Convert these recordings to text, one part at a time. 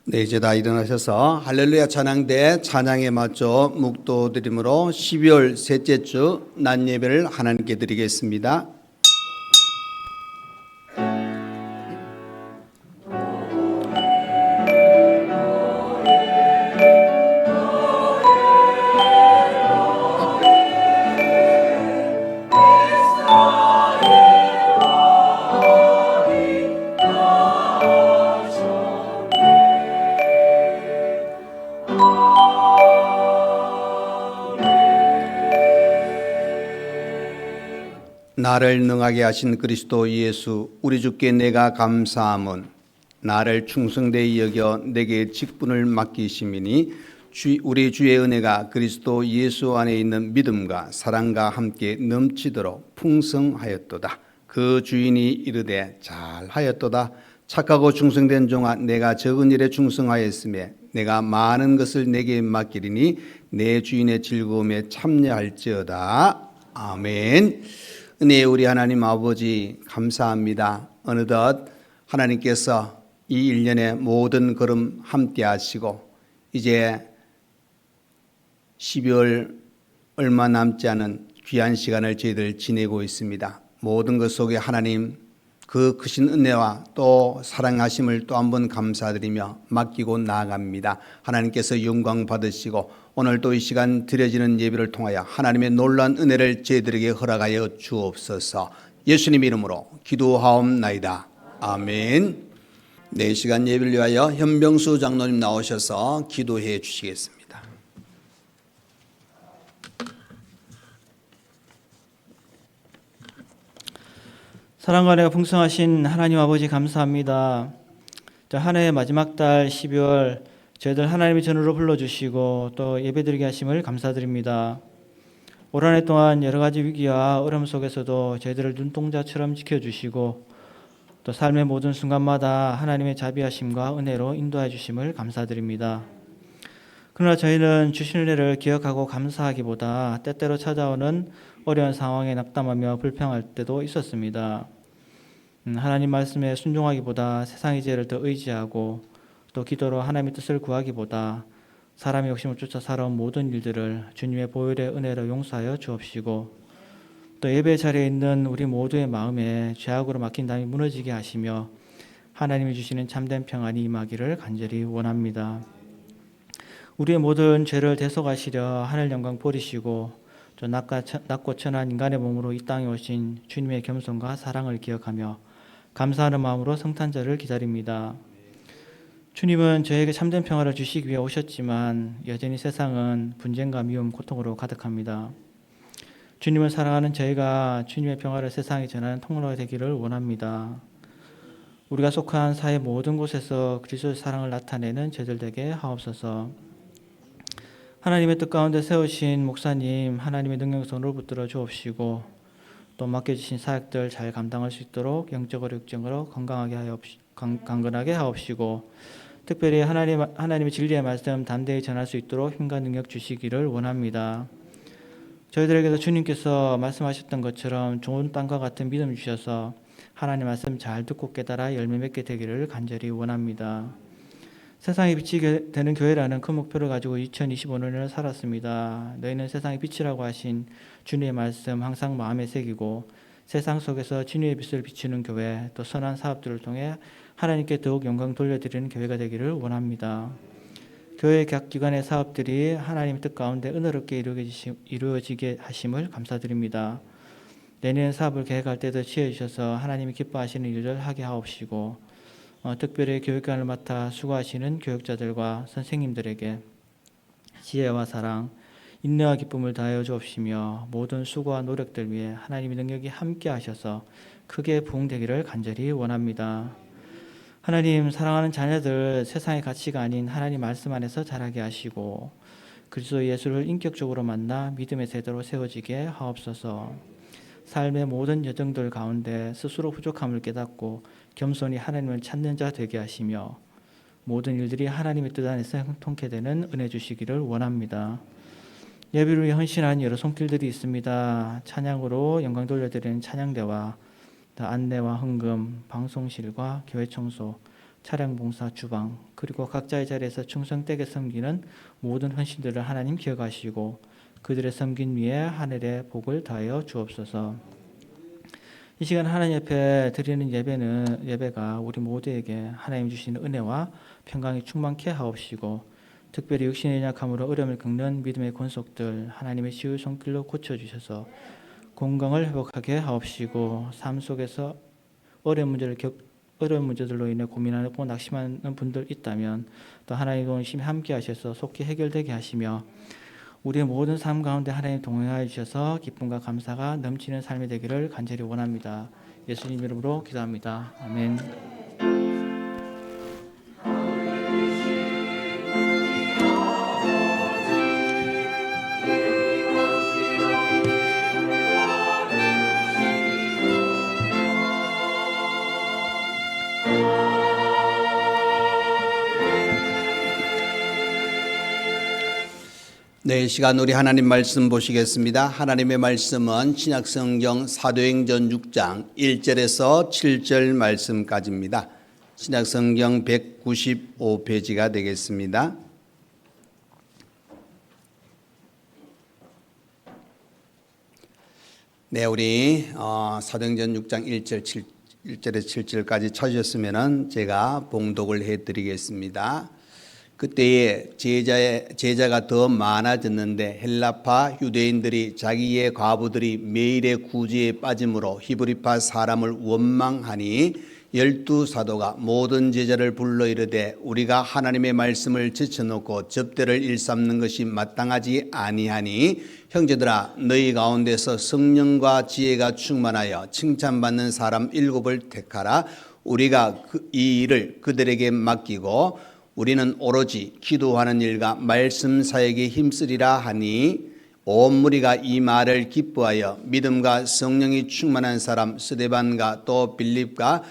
네, 이제 다 일어나셔서 할렐루야 찬양대 찬양에 맞춰 묵도드림으로 12월 셋째 주 낮 예배를 하나님께 드리겠습니다. 나를 능하게 하신 그리스도 예수 우리 주께 내가 감사함은 나를 충성되이 여겨 내게 직분을 맡기심이니 우리 주의 은혜가 그리스도 예수 안에 있는 믿음과 사랑과 함께 넘치도록 풍성하였도다. 그 주인이 이르되 잘하였도다. 착하고 충성된 종아, 내가 적은 일에 충성하였으며 내가 많은 것을 내게 맡기리니 내 주인의 즐거움에 참여할지어다. 아멘. 은혜의 우리 하나님 아버지 감사합니다. 어느덧 하나님께서 이 1년의 모든 걸음 함께 하시고 이제 12월 얼마 남지 않은 귀한 시간을 저희들 지내고 있습니다. 모든 것 속에 하나님 그 크신 은혜와 또 사랑하심을 또 한번 감사드리며 맡기고 나아갑니다. 하나님께서 영광 받으시고 오늘 또 이 시간 드려지는 예배를 통하여 하나님의 놀라운 은혜를 저희들에게 허락하여 주옵소서. 예수님 이름으로 기도하옵나이다. 아멘. 네, 이 시간 예배를 위하여 현병수 장로님 나오셔서 기도해 주시겠습니다. 사랑과 은혜가 풍성하신 하나님 아버지 감사합니다. 한 해의 마지막 달 12월 저희들 하나님의 전으로 불러주시고 또 예배드리게 하심을 감사드립니다. 올 한 해 동안 여러 가지 위기와 어려움 속에서도 저희들을 눈동자처럼 지켜주시고 또 삶의 모든 순간마다 하나님의 자비하심과 은혜로 인도해 주심을 감사드립니다. 그러나 저희는 주신 은혜를 기억하고 감사하기보다 때때로 찾아오는 어려운 상황에 낙담하며 불평할 때도 있었습니다. 하나님 말씀에 순종하기보다 세상의 지혜를 더 의지하고 또 기도로 하나님의 뜻을 구하기보다 사람의 욕심을 쫓아 살아온 모든 일들을 주님의 보혈의 은혜로 용서하여 주옵시고 또 예배 자리에 있는 우리 모두의 마음에 죄악으로 막힌 담이 무너지게 하시며 하나님이 주시는 참된 평안이 임하기를 간절히 원합니다. 우리의 모든 죄를 대속하시려 하늘 영광 버리시고 또 낮고 천한 인간의 몸으로 이 땅에 오신 주님의 겸손과 사랑을 기억하며 감사하는 마음으로 성탄절을 기다립니다. 주님은 저에게 참된 평화를 주시기 위해 오셨지만 여전히 세상은 분쟁과 미움, 고통으로 가득합니다. 주님을 사랑하는 저희가 주님의 평화를 세상에 전하는 통로가 되기를 원합니다. 우리가 속한 사회 모든 곳에서 그리스도의 사랑을 나타내는 저희들 되게 하옵소서. 하나님의 뜻 가운데 세우신 목사님 하나님의 능력선으로 붙들어 주옵시고 또 맡겨주신 사역들 잘 감당할 수 있도록 영적으로 육적으로 강건하게 하옵시고 특별히 하나님의 진리의 말씀 담대히 전할 수 있도록 힘과 능력 주시기를 원합니다. 저희들에게도 주님께서 말씀하셨던 것처럼 좋은 땅과 같은 믿음 주셔서 하나님 말씀 잘 듣고 깨달아 열매 맺게 되기를 간절히 원합니다. 세상의 빛이 되는 교회라는 큰 목표를 가지고 2025년을 살았습니다. 너희는 세상의 빛이라고 하신 주님의 말씀 항상 마음에 새기고 세상 속에서 진리의 빛을 비추는 교회 또 선한 사업들을 통해 하나님께 더욱 영광 돌려드리는 교회가 되기를 원합니다. 교회 각 기관의 사업들이 하나님의 뜻 가운데 은혜롭게 이루어지게 하심을 감사드립니다. 내년 사업을 계획할 때도 지혜주셔서 하나님이 기뻐하시는 일을 하게 하옵시고 특별히 교육관을 맡아 수고하시는 교육자들과 선생님들에게 지혜와 사랑, 인내와 기쁨을 다하여 주옵시며 모든 수고와 노력들 위해 하나님의 능력이 함께 하셔서 크게 부흥되기를 간절히 원합니다. 하나님 사랑하는 자녀들 세상의 가치가 아닌 하나님 말씀 안에서 자라게 하시고 그리스도 예수를 인격적으로 만나 믿음의 세대로 세워지게 하옵소서. 삶의 모든 여정들 가운데 스스로 부족함을 깨닫고 겸손히 하나님을 찾는 자 되게 하시며 모든 일들이 하나님의 뜻 안에서 형통케 되는 은혜 주시기를 원합니다. 예배를 위해 헌신한 여러 손길들이 있습니다. 찬양으로 영광 돌려드리는 찬양대와 안내와 헌금, 방송실과 교회 청소, 차량 봉사, 주방, 그리고 각자의 자리에서 충성되게 섬기는 모든 헌신들을 하나님 기억하시고 그들의 섬긴 위에 하늘의 복을 다하여 주옵소서. 이 시간 하나님 옆에 드리는 예배가 우리 모두에게 하나님 주시는 은혜와 평강이 충만케 하옵시고 특별히 육신의 연약함으로 어려움을 겪는 믿음의 권속들 하나님의 치유 손길로 고쳐주셔서 건강을 회복하게 하옵시고 삶 속에서 어려운 문제들로 인해 고민하고 낙심하는 분들 있다면 또 하나님의 동심이 함께 하셔서 속히 해결되게 하시며 우리의 모든 삶 가운데 하나님 동행하여 주셔서 기쁨과 감사가 넘치는 삶이 되기를 간절히 원합니다. 예수님 이름으로 기도합니다. 아멘. 네, 이 시간 우리 하나님 말씀 보시겠습니다. 하나님의 말씀은 신약성경 사도행전 6장 1절에서 7절 말씀까지입니다. 신약성경 195페이지가 되겠습니다. 네, 우리 사도행전 6장 1절에서 7절까지 찾으셨으면 제가 봉독을 해드리겠습니다. 그때에 제자가 더 많아졌는데 헬라파 유대인들이 자기의 과부들이 매일의 구제에 빠짐으로 히브리파 사람을 원망하니 12사도가 모든 제자를 불러 이르되 우리가 하나님의 말씀을 제쳐놓고 접대를 일삼는 것이 마땅하지 아니하니 형제들아 너희 가운데서 성령과 지혜가 충만하여 칭찬받는 사람 7을 택하라. 우리가 이 일을 그들에게 맡기고 우리는 오로지 기도하는 일과 말씀 사역에 힘쓰리라 하니 온 무리가 이 말을 기뻐하여 믿음과 성령이 충만한 사람 스데반과 또 빌립과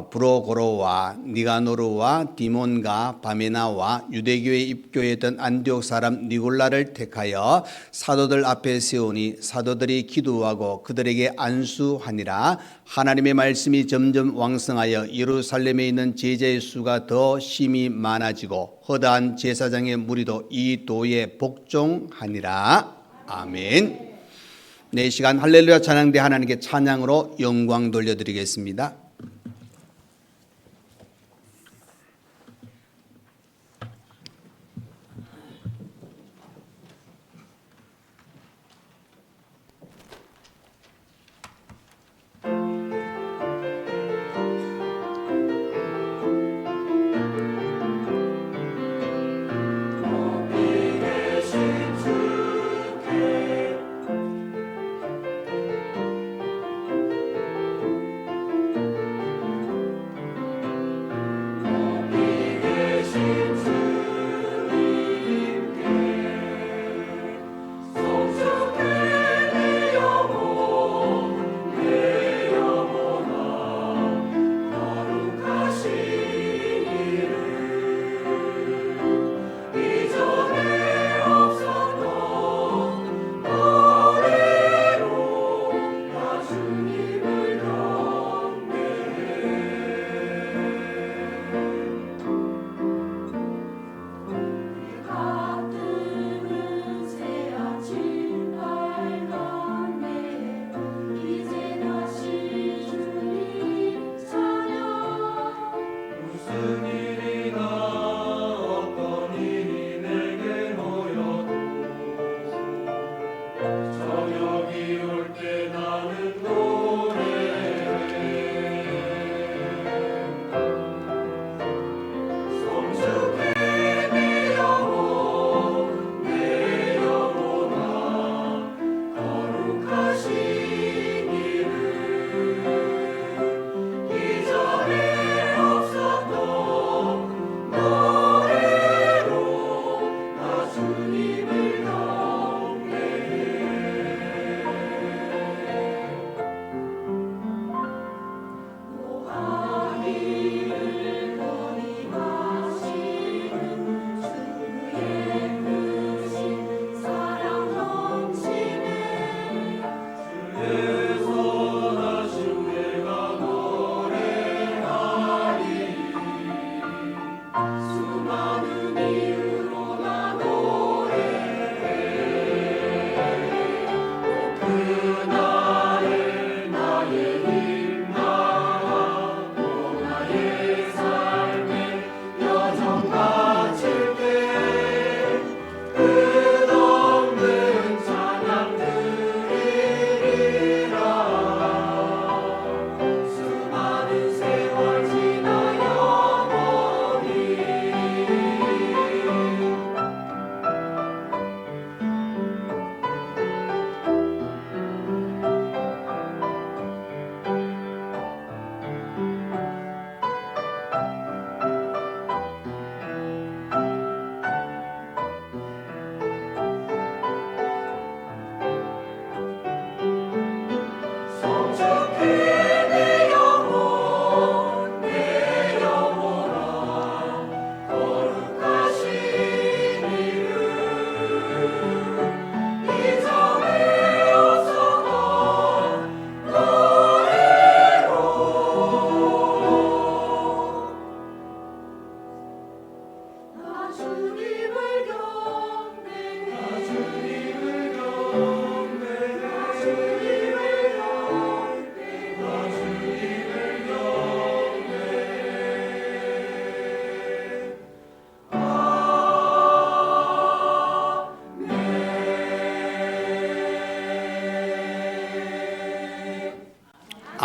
브로고로와 니가노르와 디몬과 바메나와 유대교에 입교했던 안디옥 사람 니골라를 택하여 사도들 앞에 세우니 사도들이 기도하고 그들에게 안수하니라. 하나님의 말씀이 점점 왕성하여 예루살렘에 있는 제자의 수가 더 심히 많아지고 허다한 제사장의 무리도 이 도에 복종하니라. 아멘. 네, 이 시간 할렐루야 찬양대 하나님께 찬양으로 영광 돌려드리겠습니다.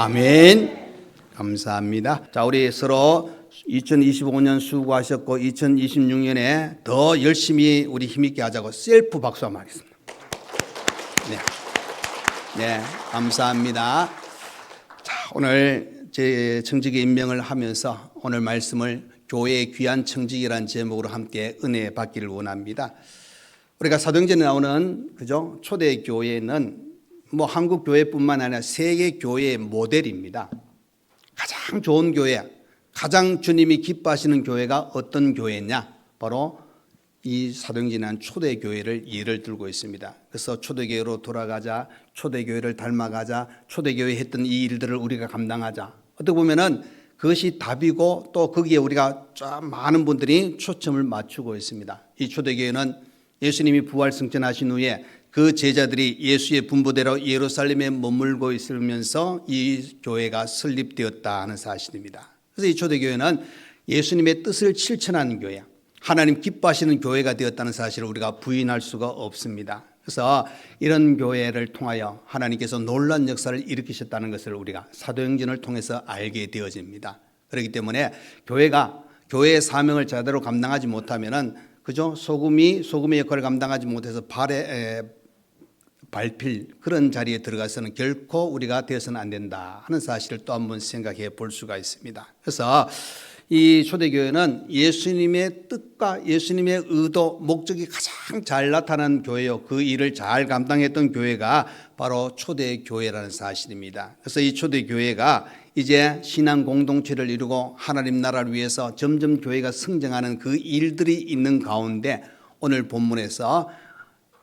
아멘. 감사합니다. 자, 우리 서로 2025년 수고하셨고 2026년에 더 열심히 우리 힘있게 하자고 셀프 박수 한번 하겠습니다. 네, 감사합니다. 자, 오늘 제 청직에 임명을 하면서 오늘 말씀을 교회의 귀한 청직이라는 제목으로 함께 은혜 받기를 원합니다. 우리가 사도행전에 나오는 그죠? 초대 교회는 뭐 한국 교회뿐만 아니라 세계 교회의 모델입니다. 가장 좋은 교회, 가장 주님이 기뻐하시는 교회가 어떤 교회냐? 바로 이 사도행전이라는 초대 교회를 예를 들고 있습니다. 그래서 초대 교회로 돌아가자, 초대 교회를 닮아가자, 초대 교회 했던 이 일들을 우리가 감당하자. 어떻게 보면은 그것이 답이고 또 거기에 우리가 좀 많은 분들이 초점을 맞추고 있습니다. 이 초대 교회는 예수님이 부활 승천하신 후에 그 제자들이 예수의 분부대로 예루살렘에 머물고 있으면서 이 교회가 설립되었다 하는 사실입니다. 그래서 이 초대교회는 예수님의 뜻을 실천하는 교회, 하나님 기뻐하시는 교회가 되었다는 사실을 우리가 부인할 수가 없습니다. 그래서 이런 교회를 통하여 하나님께서 놀라운 역사를 일으키셨다는 것을 우리가 사도행전을 통해서 알게 되어집니다. 그렇기 때문에 교회가 교회의 사명을 제대로 감당하지 못하면은 그죠? 소금의 역할을 감당하지 못해서 밟힐 그런 자리에 들어가서는 결코 우리가 되어서는 안 된다 하는 사실을 또 한번 생각해 볼 수가 있습니다. 그래서 이 초대교회는 예수님의 뜻과 예수님의 의도, 목적이 가장 잘 나타난 교회요. 그 일을 잘 감당했던 교회가 바로 초대교회라는 사실입니다. 그래서 이 초대교회가 이제 신앙 공동체를 이루고 하나님 나라를 위해서 점점 교회가 성장하는 그 일들이 있는 가운데 오늘 본문에서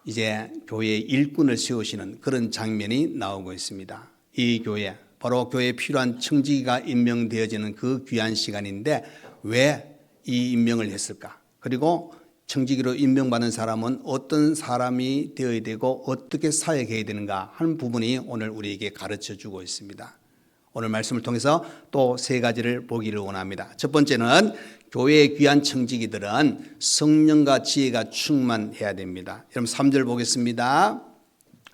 이제 교회의 일꾼을 세우시는 그런 장면이 나오고 있습니다. 이 교회, 바로 교회에 필요한 청지기가 임명되어지는 그 귀한 시간인데 왜 이 임명을 했을까? 그리고 청지기로 임명받은 사람은 어떤 사람이 되어야 되고 어떻게 사역해야 되는가 하는 부분이 오늘 우리에게 가르쳐 주고 있습니다. 오늘 말씀을 통해서 또 세 가지를 보기를 원합니다. 첫 번째는 교회의 귀한 청지기들은 성령과 지혜가 충만해야 됩니다. 여러분 3절 보겠습니다.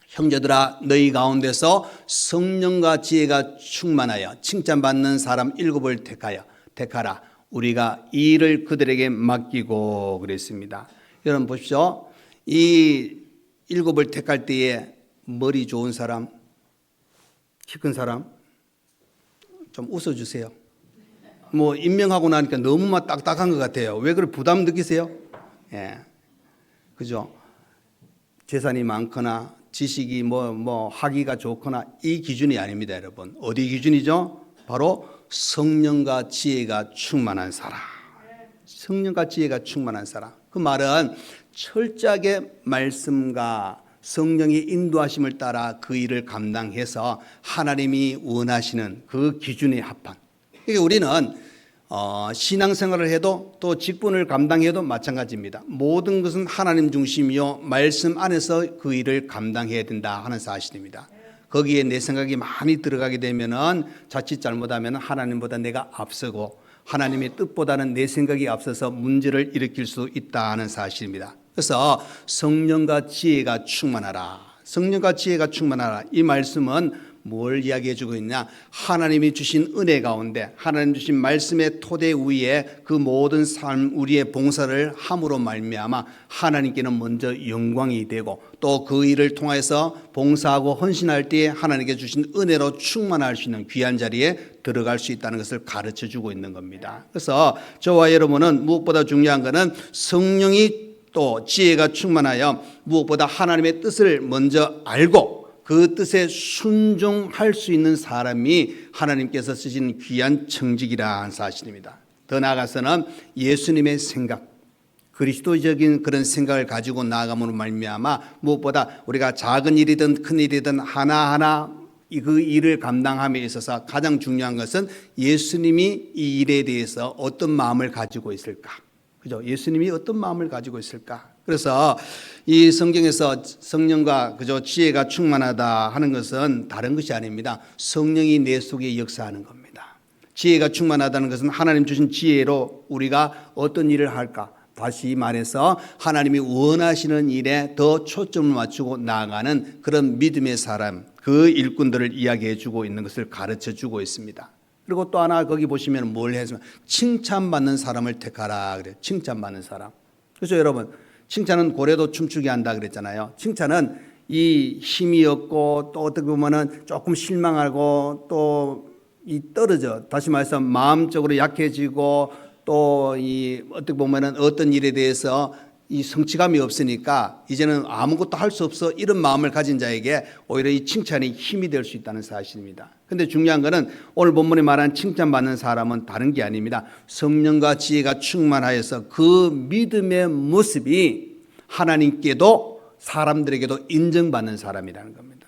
형제들아 너희 가운데서 성령과 지혜가 충만하여 칭찬받는 사람 7을 택하라. 우리가 이 일을 그들에게 맡기고 그랬습니다. 여러분 보십시오. 이 7을 택할 때에 머리 좋은 사람, 키 큰 사람 좀 웃어주세요. 뭐 임명하고 나니까 너무 막 딱딱한 것 같아요. 왜 그래 부담 느끼세요? 예, 그죠? 재산이 많거나 지식이 뭐 하기가 좋거나 이 기준이 아닙니다, 여러분. 어디 기준이죠? 바로 성령과 지혜가 충만한 사람. 성령과 지혜가 충만한 사람. 그 말은 철저하게 말씀과 성령의 인도하심을 따라 그 일을 감당해서 하나님이 원하시는 그 기준에 합한. 그러니까 우리는 신앙생활을 해도 또 직분을 감당해도 마찬가지입니다. 모든 것은 하나님 중심이요 말씀 안에서 그 일을 감당해야 된다 하는 사실입니다. 거기에 내 생각이 많이 들어가게 되면은 자칫 잘못하면 하나님보다 내가 앞서고 하나님의 뜻보다는 내 생각이 앞서서 문제를 일으킬 수 있다 하는 사실입니다. 그래서 성령과 지혜가 충만하라. 성령과 지혜가 충만하라. 이 말씀은 뭘 이야기해 주고 있냐? 하나님이 주신 은혜 가운데 하나님 주신 말씀의 토대 위에 그 모든 삶 우리의 봉사를 함으로 말미암아 하나님께는 먼저 영광이 되고 또 그 일을 통해서 봉사하고 헌신할 때에 하나님께 주신 은혜로 충만할 수 있는 귀한 자리에 들어갈 수 있다는 것을 가르쳐 주고 있는 겁니다. 그래서 저와 여러분은 무엇보다 중요한 것은 성령이 또 지혜가 충만하여 무엇보다 하나님의 뜻을 먼저 알고 그 뜻에 순종할 수 있는 사람이 하나님께서 쓰신 귀한 청직이라 한 사실입니다. 더 나아가서는 예수님의 생각, 그리스도적인 그런 생각을 가지고 나아감으로 말미암아 무엇보다 우리가 작은 일이든 큰 일이든 하나하나 그 일을 감당함에 있어서 가장 중요한 것은 예수님이 이 일에 대해서 어떤 마음을 가지고 있을까? 그죠? 예수님이 어떤 마음을 가지고 있을까? 그래서 이 성경에서 성령과 그저 지혜가 충만하다 하는 것은 다른 것이 아닙니다. 성령이 내 속에 역사하는 겁니다. 지혜가 충만하다는 것은 하나님 주신 지혜로 우리가 어떤 일을 할까? 다시 말해서 하나님이 원하시는 일에 더 초점을 맞추고 나아가는 그런 믿음의 사람, 그 일꾼들을 이야기해 주고 있는 것을 가르쳐 주고 있습니다. 그리고 또 하나 거기 보시면 뭘 했으면 칭찬받는 사람을 택하라 그래요. 칭찬받는 사람. 그래서 여러분 칭찬은 고래도 춤추게 한다 그랬잖아요. 칭찬은 이 힘이 없고 또 어떻게 보면은 조금 실망하고 또 이 떨어져. 다시 말해서 마음적으로 약해지고 또 이 어떻게 보면은 어떤 일에 대해서 이 성취감이 없으니까 이제는 아무것도 할 수 없어 이런 마음을 가진 자에게 오히려 이 칭찬이 힘이 될 수 있다는 사실입니다. 근데 중요한 거는 오늘 본문에 말한 칭찬받는 사람은 다른 게 아닙니다. 성령과 지혜가 충만하여서 그 믿음의 모습이 하나님께도 사람들에게도 인정받는 사람이라는 겁니다.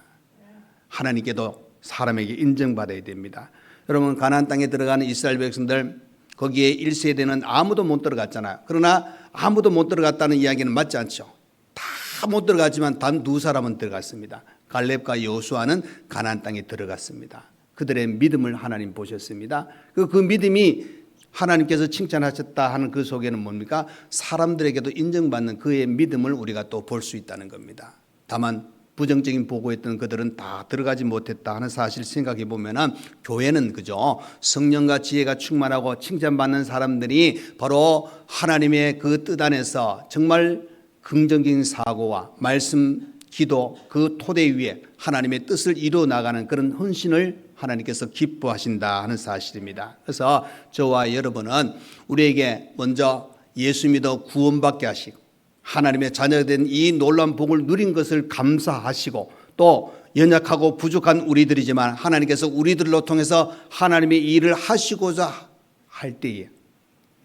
하나님께도 사람에게 인정받아야 됩니다. 여러분 가나안 땅에 들어가는 이스라엘 백성들 거기에 1세대는 아무도 못 들어갔잖아요. 그러나 아무도 못 들어갔다는 이야기는 맞지 않죠. 다 못 들어갔지만 단 두 사람은 들어갔습니다. 갈렙과 여호수아는 가나안 땅에 들어갔습니다. 그들의 믿음을 하나님 보셨습니다. 그 믿음이 하나님께서 칭찬하셨다 하는 그 속에는 뭡니까? 사람들에게도 인정받는 그의 믿음을 우리가 또 볼 수 있다는 겁니다. 다만 부정적인 보고했던 그들은 다 들어가지 못했다 하는 사실을 생각해 보면은 교회는 그죠 성령과 지혜가 충만하고 칭찬받는 사람들이 바로 하나님의 그 뜻 안에서 정말 긍정적인 사고와 말씀, 기도 그 토대 위에 하나님의 뜻을 이루어 나가는 그런 헌신을 하나님께서 기뻐하신다 하는 사실입니다. 그래서 저와 여러분은 우리에게 먼저 예수 믿어 구원받게 하시고 하나님의 자녀된 이 놀라운 복을 누린 것을 감사하시고 또 연약하고 부족한 우리들이지만 하나님께서 우리들로 통해서 하나님의 일을 하시고자 할 때에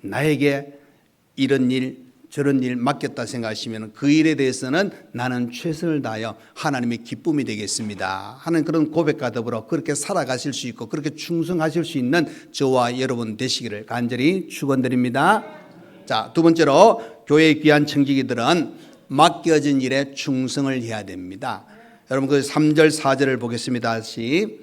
나에게 이런 일 저런 일 맡겼다 생각하시면 그 일에 대해서는 나는 최선을 다하여 하나님의 기쁨이 되겠습니다 하는 그런 고백과 더불어 그렇게 살아가실 수 있고 그렇게 충성하실 수 있는 저와 여러분 되시기를 간절히 축원드립니다. 자, 두 번째로 교회의 귀한 청지기들은 맡겨진 일에 충성을 해야 됩니다. 여러분 그 3절 4절을 보겠습니다. 다시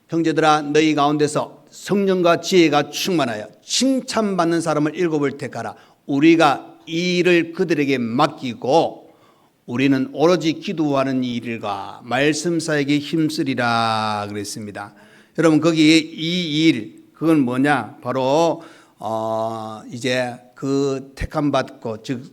형제들아 너희 가운데서 성령과 지혜가 충만하여 칭찬받는 사람을 7을 택하라. 우리가 이 일을 그들에게 맡기고 우리는 오로지 기도하는 일과 말씀 사역에 힘쓰리라 그랬습니다. 여러분 거기에 이 일 그건 뭐냐? 바로 이제 그 택함 받고 즉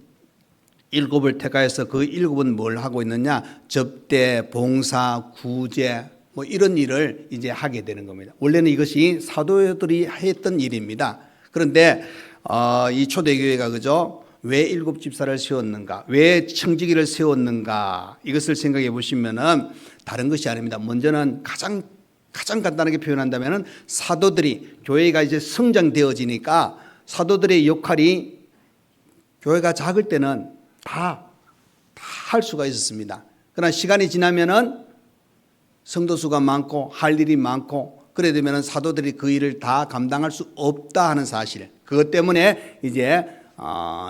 7을 택하여서 그 7은 뭘 하고 있느냐? 접대, 봉사, 구제 뭐 이런 일을 이제 하게 되는 겁니다. 원래는 이것이 사도들이 했던 일입니다. 그런데 이 초대교회가 그죠? 왜 7집사를 세웠는가? 왜 청지기를 세웠는가? 이것을 생각해 보시면은 다른 것이 아닙니다. 먼저는 가장 간단하게 표현한다면은 사도들이 교회가 이제 성장되어지니까 사도들의 역할이 교회가 작을 때는 다 할 수가 있었습니다. 그러나 시간이 지나면은 성도 수가 많고 할 일이 많고 그래 되면은 사도들이 그 일을 다 감당할 수 없다 하는 사실. 그것 때문에 이제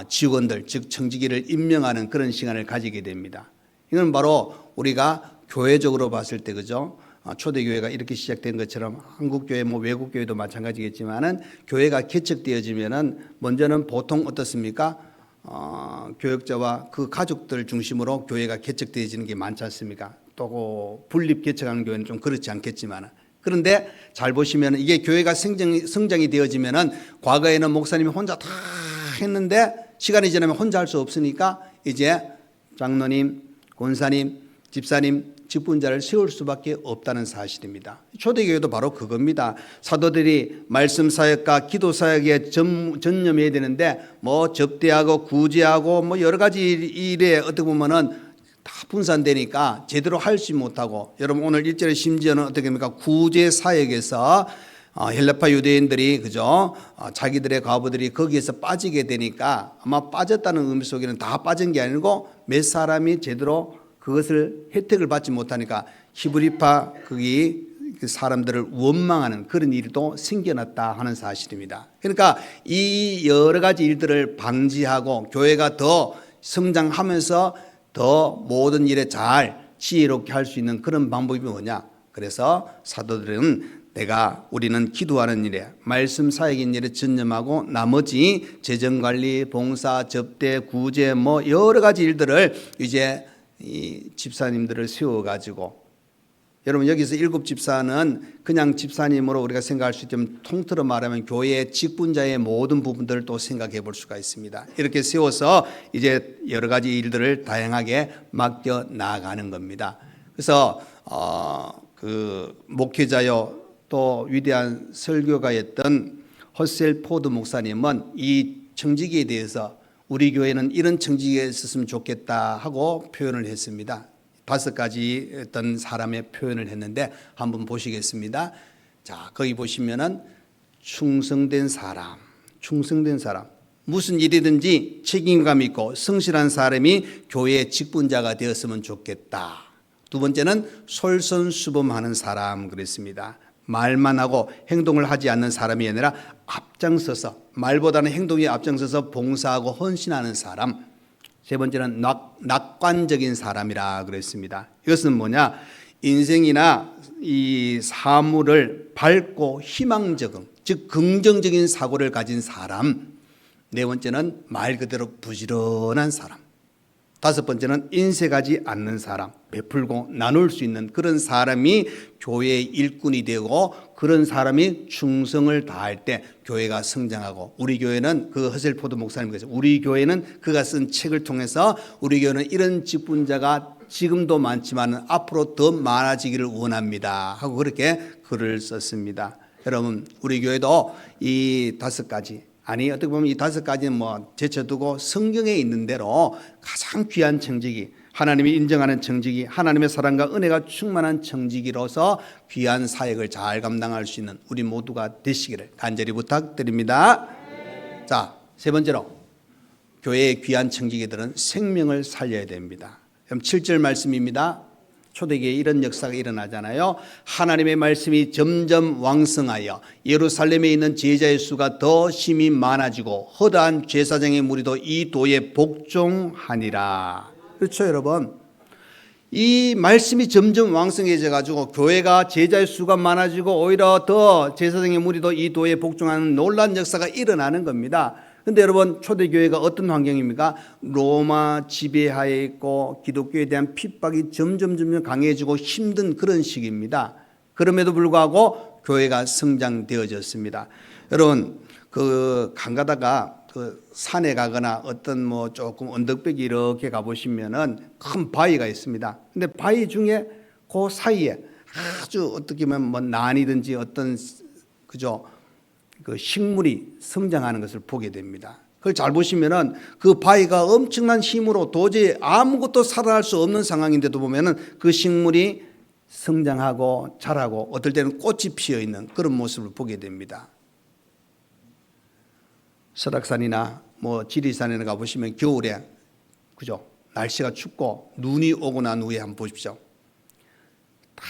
직원들 즉 청지기를 임명하는 그런 시간을 가지게 됩니다. 이건 바로 우리가 교회적으로 봤을 때 그죠? 초대교회가 이렇게 시작된 것처럼 한국교회 뭐 외국교회도 마찬가지겠지만은 교회가 개척되어지면은 먼저는 보통 어떻습니까? 교역자와 그 가족들 중심으로 교회가 개척되어지는 게 많지 않습니까? 또 분립 개척하는 교회는 좀 그렇지 않겠지만 그런데 잘 보시면 이게 교회가 성장이 되어지면은 과거에는 목사님이 혼자 다 했는데 시간이 지나면 혼자 할 수 없으니까 이제 장로님, 권사님, 집사님, 직분자를 세울 수밖에 없다는 사실입니다. 초대교회도 바로 그겁니다. 사도들이 말씀 사역과 기도 사역에 전념해야 되는데 뭐 접대하고 구제하고 뭐 여러 가지 일에 어떻게 보면은 다 분산되니까 제대로 하지 못하고 여러분 오늘 1절에 심지어는 어떻게 합니까? 구제 사역에서 헬라파 유대인들이 그죠? 자기들의 과부들이 거기에서 빠지게 되니까 아마 빠졌다는 의미 속에는 다 빠진 게 아니고 몇 사람이 제대로 그것을 혜택을 받지 못하니까 히브리파 거기 사람들을 원망하는 그런 일도 생겨났다 하는 사실입니다. 그러니까 이 여러 가지 일들을 방지하고 교회가 더 성장하면서 더 모든 일에 잘 지혜롭게 할 수 있는 그런 방법이 뭐냐? 그래서 사도들은 우리는 기도하는 일에 말씀 사역인 일에 전념하고 나머지 재정관리, 봉사, 접대, 구제 뭐 여러 가지 일들을 이제 이 집사님들을 세워가지고 여러분 여기서 7집사는 그냥 집사님으로 우리가 생각할 수 있지만 통틀어 말하면 교회의 직분자의 모든 부분들을 또 생각해 볼 수가 있습니다. 이렇게 세워서 이제 여러 가지 일들을 다양하게 맡겨 나가는 겁니다. 그래서 그 목회자요 또 위대한 설교가였던 허셀 포드 목사님은 이 청지기에 대해서 우리 교회는 이런 청지기가 있었으면 좋겠다 하고 표현을 했습니다. 5가지 어떤 사람의 표현을 했는데 한번 보시겠습니다. 자, 거기 보시면은 충성된 사람, 무슨 일이든지 책임감 있고 성실한 사람이 교회의 직분자가 되었으면 좋겠다. 두 번째는 솔선수범하는 사람 그랬습니다. 말만 하고 행동을 하지 않는 사람이 아니라 앞장서서 말보다는 행동에 앞장서서 봉사하고 헌신하는 사람. 세 번째는 낙관적인 사람이라 그랬습니다. 이것은 뭐냐? 인생이나 이 사물을 밝고 희망적인, 즉 긍정적인 사고를 가진 사람. 네 번째는 말 그대로 부지런한 사람. 5번째는 인색하지 않는 사람, 베풀고 나눌 수 있는 그런 사람이 교회의 일꾼이 되고 그런 사람이 충성을 다할 때 교회가 성장하고 우리 교회는 그 허셀포드 목사님께서 우리 교회는 그가 쓴 책을 통해서 우리 교회는 이런 직분자가 지금도 많지만 앞으로 더 많아지기를 원합니다 하고 그렇게 글을 썼습니다. 여러분 우리 교회도 이 5가지 어떻게 보면 이 5가지는 뭐 제쳐두고 성경에 있는 대로 가장 귀한 청지기, 하나님이 인정하는 청지기, 하나님의 사랑과 은혜가 충만한 청지기로서 귀한 사역을 잘 감당할 수 있는 우리 모두가 되시기를 간절히 부탁드립니다. 자, 세 번째로 교회의 귀한 청지기들은 생명을 살려야 됩니다. 그럼 7절 말씀입니다. 초대교회에 이런 역사가 일어나잖아요. 하나님의 말씀이 점점 왕성하여 예루살렘에 있는 제자의 수가 더 심히 많아지고 허다한 제사장의 무리도 이 도에 복종하니라. 그렇죠, 여러분? 이 말씀이 점점 왕성해져 가지고 교회가 제자의 수가 많아지고 오히려 더 제사장의 무리도 이 도에 복종하는 놀라운 역사가 일어나는 겁니다. 근데 여러분 초대교회가 어떤 환경입니까? 로마 지배하에 있고 기독교에 대한 핍박이 점점 강해지고 힘든 그런 시기입니다. 그럼에도 불구하고 교회가 성장되어졌습니다. 여러분 그 강 가다가 그 산에 가거나 어떤 뭐 조금 언덕배기 이렇게 가보시면은 큰 바위가 있습니다. 근데 바위 중에 그 사이에 아주 어떻게 보면 뭐 난이든지 어떤 그죠? 그 식물이 성장하는 것을 보게 됩니다. 그걸 잘 보시면은 그 바위가 엄청난 힘으로 도저히 아무것도 살아날 수 없는 상황인데도 보면은 그 식물이 성장하고 자라고 어떨 때는 꽃이 피어 있는 그런 모습을 보게 됩니다. 설악산이나 뭐 지리산에 가 보시면 겨울에 그죠? 날씨가 춥고 눈이 오고 난 후에 한번 보십시오. 다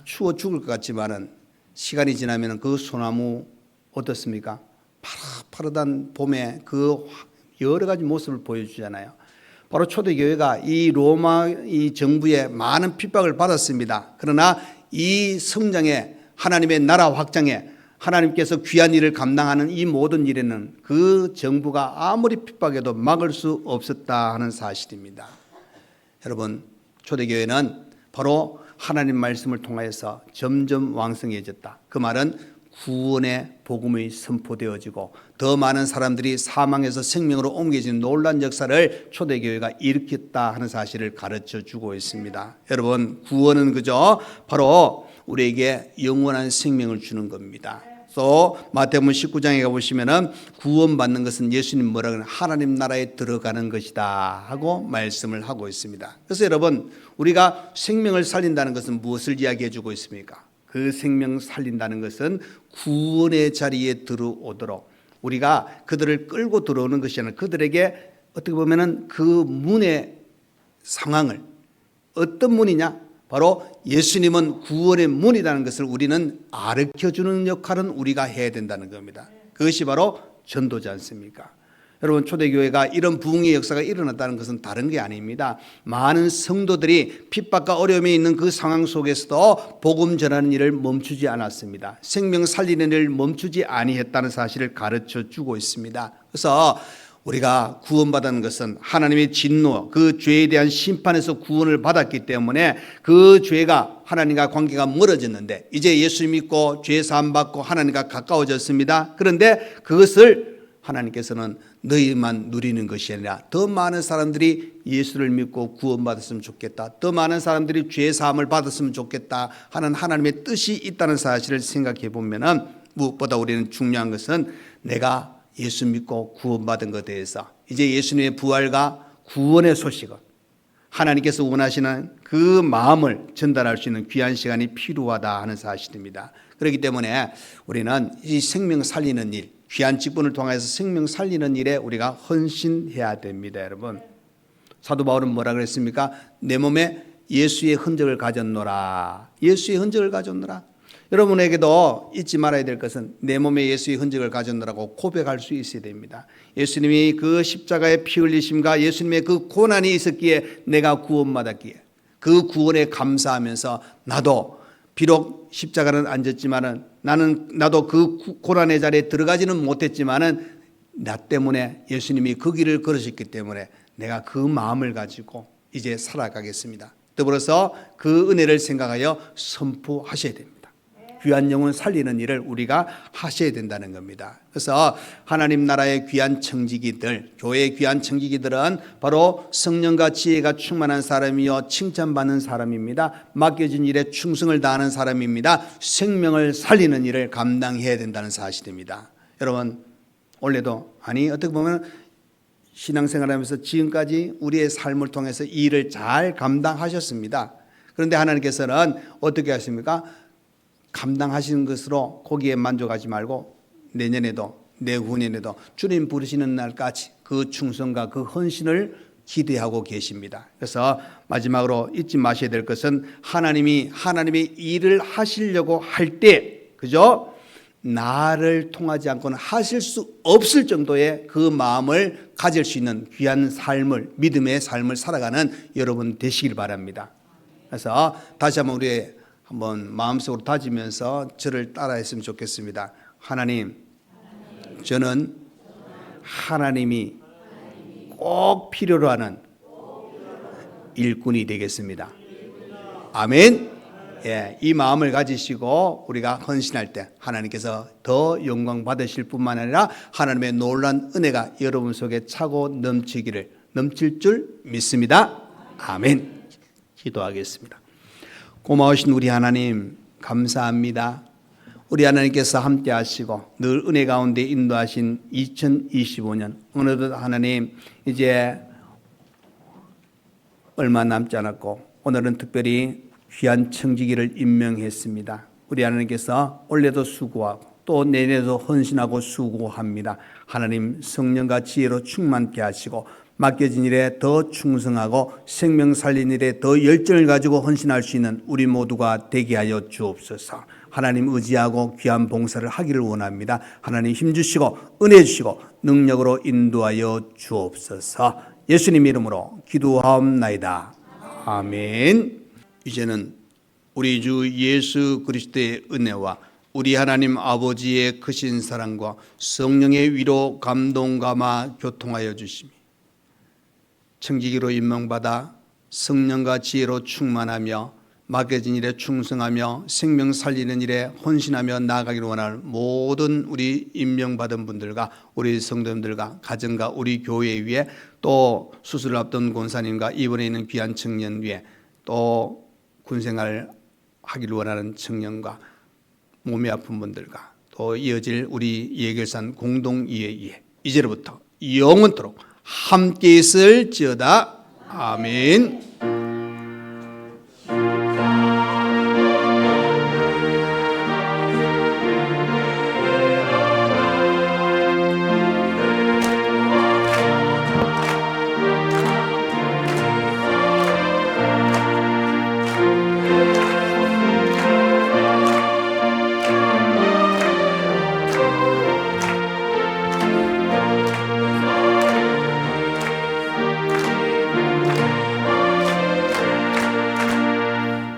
추워 죽을 것 같지만은 시간이 지나면은 그 소나무 어떻습니까? 파릇파릇한 봄에 그 여러 가지 모습을 보여주잖아요. 바로 초대교회가 이 로마 이 정부의 많은 핍박을 받았습니다. 그러나 이 성장에 하나님의 나라 확장에 하나님께서 귀한 일을 감당하는 이 모든 일에는 그 정부가 아무리 핍박해도 막을 수 없었다 하는 사실입니다. 여러분 초대교회는 바로 하나님 말씀을 통하여서 점점 왕성해졌다. 그 말은 구원의 복음이 선포되어지고 더 많은 사람들이 사망에서 생명으로 옮겨지는 놀라운 역사를 초대교회가 일으켰다 하는 사실을 가르쳐 주고 있습니다. 여러분 구원은 그저 바로 우리에게 영원한 생명을 주는 겁니다. 또 마태복음 19장에 가보시면은 구원받는 것은 예수님 뭐라고 하나 하나님 나라에 들어가는 것이다 하고 말씀을 하고 있습니다. 그래서 여러분 우리가 생명을 살린다는 것은 무엇을 이야기해 주고 있습니까? 그 생명 살린다는 것은 구원의 자리에 들어오도록 우리가 그들을 끌고 들어오는 것이 아니라 그들에게 어떻게 보면은 그 문의 상황을 어떤 문이냐? 바로 예수님은 구원의 문이라는 것을 우리는 가르쳐주는 역할은 우리가 해야 된다는 겁니다. 그것이 바로 전도지 않습니까? 여러분 초대교회가 이런 부흥의 역사가 일어났다는 것은 다른 게 아닙니다. 많은 성도들이 핍박과 어려움이 있는 그 상황 속에서도 복음 전하는 일을 멈추지 않았습니다. 생명 살리는 일을 멈추지 아니했다는 사실을 가르쳐 주고 있습니다. 그래서 우리가 구원받은 것은 하나님의 진노, 그 죄에 대한 심판에서 구원을 받았기 때문에 그 죄가 하나님과 관계가 멀어졌는데 이제 예수 믿고 죄 사함 받고 하나님과 가까워졌습니다. 그런데 그것을 하나님께서는 너희만 누리는 것이 아니라 더 많은 사람들이 예수를 믿고 구원받았으면 좋겠다, 더 많은 사람들이 죄 사함을 받았으면 좋겠다 하는 하나님의 뜻이 있다는 사실을 생각해 보면은 무엇보다 우리는 중요한 것은 내가 예수 믿고 구원받은 것에 대해서 이제 예수님의 부활과 구원의 소식을 하나님께서 원하시는 그 마음을 전달할 수 있는 귀한 시간이 필요하다 하는 사실입니다. 그렇기 때문에 우리는 이 생명 살리는 일, 귀한 직분을 통해서 생명 살리는 일에 우리가 헌신해야 됩니다. 여러분, 사도 바울은 뭐라 그랬습니까? 내 몸에 예수의 흔적을 가졌노라. 예수의 흔적을 가졌노라. 여러분에게도 잊지 말아야 될 것은 내 몸에 예수의 흔적을 가졌노라고 고백할 수 있어야 됩니다. 예수님이 그 십자가의 피 흘리심과 예수님의 그 고난이 있었기에 내가 구원받았기에 그 구원에 감사하면서 나도 비록 십자가는 안 졌지만은 나도 그 고난의 자리에 들어가지는 못했지만은 나 때문에 예수님이 그 길을 걸으셨기 때문에 내가 그 마음을 가지고 이제 살아가겠습니다. 더불어서 그 은혜를 생각하여 선포하셔야 됩니다. 귀한 영혼 살리는 일을 우리가 하셔야 된다는 겁니다. 그래서 하나님 나라의 귀한 청지기들, 교회의 귀한 청지기들은 바로 성령과 지혜가 충만한 사람이요 칭찬받는 사람입니다. 맡겨진 일에 충성을 다하는 사람입니다. 생명을 살리는 일을 감당해야 된다는 사실입니다. 여러분, 원래도 어떻게 보면 신앙생활하면서 지금까지 우리의 삶을 통해서 이 일을 잘 감당하셨습니다. 그런데 하나님께서는 어떻게 하십니까? 감당하시는 것으로 거기에 만족하지 말고 내년에도 내후년에도 주님 부르시는 날까지 그 충성과 그 헌신을 기대하고 계십니다. 그래서 마지막으로 잊지 마셔야 될 것은 하나님이 하나님의 일을 하시려고 할 때 그죠? 나를 통하지 않고는 하실 수 없을 정도의 그 마음을 가질 수 있는 귀한 삶을, 믿음의 삶을 살아가는 여러분 되시길 바랍니다. 그래서 다시 한번 한번 마음속으로 다지면서 저를 따라했으면 좋겠습니다. 하나님, 저는 하나님이 꼭 필요로 하는 일꾼이 되겠습니다. 아멘. 예, 이 마음을 가지시고 우리가 헌신할 때 하나님께서 더 영광 받으실 뿐만 아니라 하나님의 놀라운 은혜가 여러분 속에 차고 넘칠 줄 믿습니다. 아멘. 기도하겠습니다. 고마우신 우리 하나님 감사합니다. 우리 하나님께서 함께 하시고 늘 은혜 가운데 인도하신 2025년 어느덧 하나님 이제 얼마 남지 않았고 오늘은 특별히 귀한 청지기를 임명했습니다. 우리 하나님께서 올해도 수고하고 또 내년에도 헌신하고 수고합니다. 하나님 성령과 지혜로 충만케 하시고 맡겨진 일에 더 충성하고 생명 살린 일에 더 열정을 가지고 헌신할 수 있는 우리 모두가 되게 하여 주옵소서. 하나님 의지하고 귀한 봉사를 하기를 원합니다. 하나님 힘주시고 은혜 주시고 능력으로 인도하여 주옵소서. 예수님 이름으로 기도하옵나이다. 아멘. 이제는 우리 주 예수 그리스도의 은혜와 우리 하나님 아버지의 크신 사랑과 성령의 위로 감동 감화 교통하여 주시며 청지기로 임명받아 성령과 지혜로 충만하며 맡겨진 일에 충성하며 생명 살리는 일에 헌신하며 나아가기를 원하는 모든 우리 임명받은 분들과 우리 성도님들과 가정과 우리 교회 위에 또 수술을 앞둔 권사님과 입원해 있는 귀한 청년 위에 또 군생활 하기를 원하는 청년과 몸이 아픈 분들과 또 이어질 우리 예결산 공동이해 이제로부터 영원토록 함께 있을지어다. 아멘.